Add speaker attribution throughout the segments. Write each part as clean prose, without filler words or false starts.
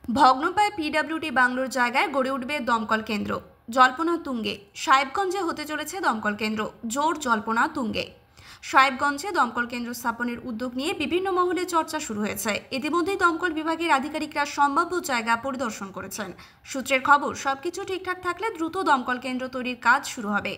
Speaker 1: ভগ্নপ্রায় PWD বাংলোর জায়গায় গড়ে উঠবে দমকল কেন্দ্র। জল্পনা তুঙ্গে। সাহেবগঞ্জে হতে চলেছে দমকল কেন্দ্র। জোর জল্পনা তুঙ্গে। সাহেবগঞ্জে দমকল কেন্দ্র স্থাপনের উদ্যোগ নিয়ে বিভিন্ন মহলে চর্চা শুরু হয়েছে। ইতিমধ্যেই দমকল বিভাগের আধিকারিকরা সম্ভাব্য জায়গা পরিদর্শন করেছেন। সূত্রের খবর, সবকিছু ঠিকঠাক থাকলে দ্রুত দমকল কেন্দ্র তৈরির কাজ শুরু হবে।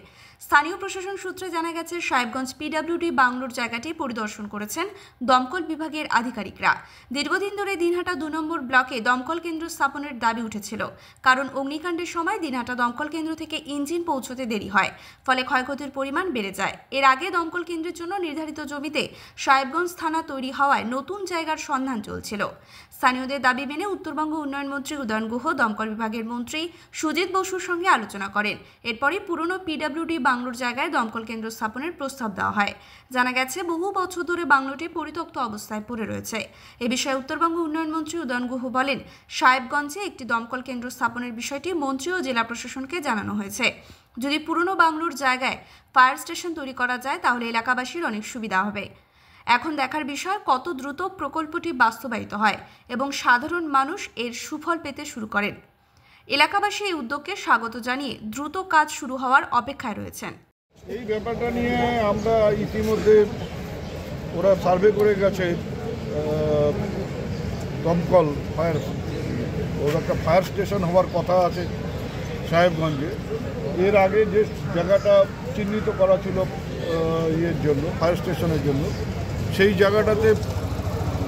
Speaker 1: স্থানীয় প্রশাসন সূত্রে জানা গেছে, সাহেবগঞ্জ পিডব্লিউডি বাংলোর জায়গাটি পরিদর্শন করেছেন দমকল বিভাগের আধিকারিকরা। দীর্ঘদিন ধরে দিনহাটা 2 নম্বর ব্লকে দমকল কেন্দ্র স্থাপনের দাবি উঠেছিল, কারণ অগ্নিকাণ্ডের সময় দিনহাটা দমকল কেন্দ্র থেকে ইঞ্জিন পৌঁছতে দেরি হয়, ফলে ক্ষয়ক্ষতির পরিমাণ বেড়ে যায়। এর আগে দমকল কেন্দ্রের জন্য নির্ধারিত জমিতে সাহেবগঞ্জ থানা তৈরি হওয়ায় নতুন জায়গার সন্ধান চলছিল। স্থানীয়দের দাবি মেনে উত্তরবঙ্গ উন্নয়ন মন্ত্রী উদয়ন গুহ দমকল বিভাগের মন্ত্রী সুজিত বসুর সঙ্গে আলোচনা করেন। এরপরই পুরনো পিডব্লিউডি বাংলোর জায়গায় দমকল কেন্দ্র স্থাপনের প্রস্তাব দেওয়া হয়। জানা গেছে, বহু বছর ধরে বাংলোটি পরিত্যক্ত অবস্থায় পড়ে রয়েছে। এ বিষয়ে উত্তরবঙ্গ উন্নয়ন মন্ত্রী উদয়ন গুহ বলেন, সাহেবগঞ্জে একটি দমকল কেন্দ্র স্থাপনের বিষয়টি মন্ত্রী ও জেলা প্রশাসনকে জানানো হয়েছে। যদি পুরনো বাংলোর জায়গায় ফায়ার স্টেশন তৈরি করা যায়, তাহলে এলাকাবাসীর অনেক সুবিধা হবে। এখন দেখার বিষয় কত দ্রুত প্রকল্পটি বাস্তবায়িত হয় এবং সাধারণ মানুষ এর সুফল পেতে শুরু করেন। এলাকাবাসী এই উদ্যোগকে স্বাগত জানিয়ে দ্রুত কাজ শুরু হওয়ার অপেক্ষায় রয়েছেন।
Speaker 2: এই ব্যাপারটা নিয়ে আমরা ইতিমধ্যে ওরা সার্ভে করে গেছে। দমকল ফায়ার ওর একটা ফায়ার স্টেশন হওয়ার কথা আছে সাহেবগঞ্জে। এর আগে যে জায়গাটা চিহ্নিত করা ছিল ইয়ের জন্য, ফায়ার স্টেশনের জন্য, সেই জায়গাটাতে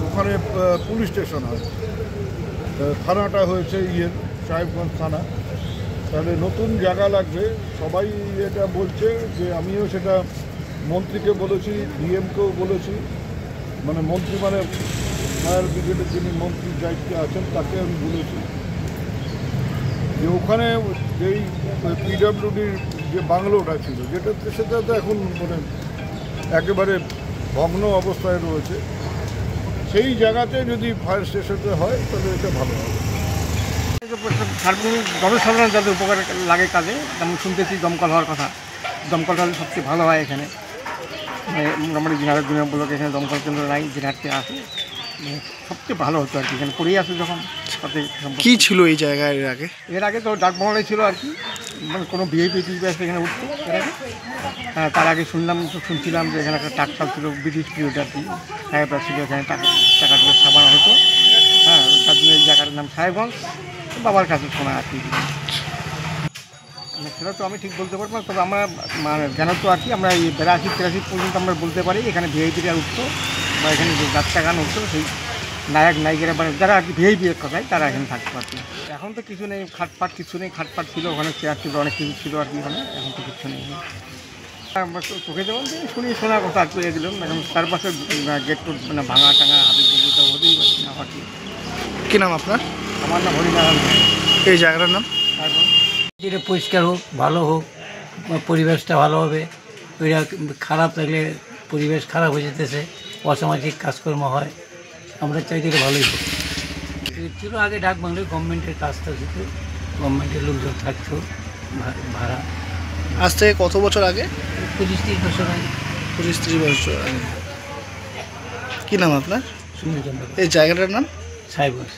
Speaker 2: ওখানে পুলিশ স্টেশন হয়, থানাটা হয়েছে সাহেবগঞ্জ থানা। তাহলে নতুন জায়গা লাগবে, সবাই এটা বলছে। যে আমিও সেটা মন্ত্রীকে বলেছি, ডিএমকেও বলেছি, মানে মন্ত্রী মানে ফায়ার ব্রিগেডের যিনি মন্ত্রীর দায়িত্বে আছেন তাকে আমি বলেছি যে ওখানে যেই পিডব্লিউডির যে বাংলোটা ছিল, সেটা তো এখন মানে একেবারে ভগ্ন অবস্থায় রয়েছে। সেই জায়গাতে যদি ফায়ার স্টেশনটা হয় তাহলে এটা ভালো হবে।
Speaker 3: সার্বজনীন জনসাধারণ যাদের উপকার লাগে কাজে, যেমন শুনতেছি দমকল হওয়ার কথা, দমকলটা হলে সবচেয়ে ভালো হয়। এখানে মোটামুটি দিনহাটার 2 নম্বর ব্লকে এখানে দমকল কেন্দ্র নাই, দিনহাটতে আসে, সবচেয়ে ভালো হতো আর কি। এখানে পড়েই আসে যখন সাথে
Speaker 4: কী ছিল এই জায়গায় এর আগে
Speaker 3: তো ডাকমহলে ছিল আর কি, মানে কোনো ভিআইপি টিভি আসে এখানে উঠতো এর আগে। হ্যাঁ, তার আগে শুনছিলাম যে এখানে একটা টাকটাল ছিল, ব্রিটিশ পিরিয়ড আর কি, সাহেবরা ছিল এখানে, টাকা দিয়ে সাবানো হতো। হ্যাঁ, তার জন্য এই জায়গাটার নাম সাহেবগঞ্জ, বাবার কাছে শোনা আর কি। সেটা তো আমি ঠিক বলতে পারবো না, তবে আমরা মানে জানো তো আর কি, আমরা এই 82-83 পর্যন্ত আমরা বলতে পারি এখানে ভিআইপিরা উঠতো, বা এখানে যে যাত্রা গান উঠতো, সেই নায়ক নায়িকারা মানে যারা আর কি ভিআইপি এক কথায় তারা এখানে থাকতে পারত। এখন তো কিছু নেই, খাটপাট কিছু নেই। খাটপাট ছিল ওখানে, চেয়ার ছিল, অনেক কিছু ছিল আর কি ওখানে, এখন তো কিছু নেই। আমরা চোখে যেমন শোনার কথা আর কি এগুলো, এখন চারপাশে গেট টোট মানে ভাঙা টাঙা হাবি তো হতেই পারছি না।
Speaker 4: কী নাম আপনার?
Speaker 3: আমার নাম হরিনারায়ণ।
Speaker 4: এই জায়গাটার নাম?
Speaker 3: তারপর
Speaker 5: যেটা পরিষ্কার হোক, ভালো হোক, পরিবেশটা ভালো হবে। ওইটা খারাপ লাগলে পরিবেশ খারাপ হয়ে যেতেছে, অসামাজিক কাজকর্ম হয়। আমরা চাই যে ভালোই হোক। ছিল আগে ডাক বাংলায় গভর্নমেন্টের কাজটা ছিল, গভর্নমেন্টের লোকজন থাকতো ভাড়া।
Speaker 4: আজ থেকে কত বছর আগে?
Speaker 5: 25-30 বছর আগে।
Speaker 4: 25-30 বছর আগে। কী নাম আপনার?
Speaker 5: সুন্দর।
Speaker 4: এই জায়গাটার নাম?
Speaker 5: সাহেবগঞ্জ।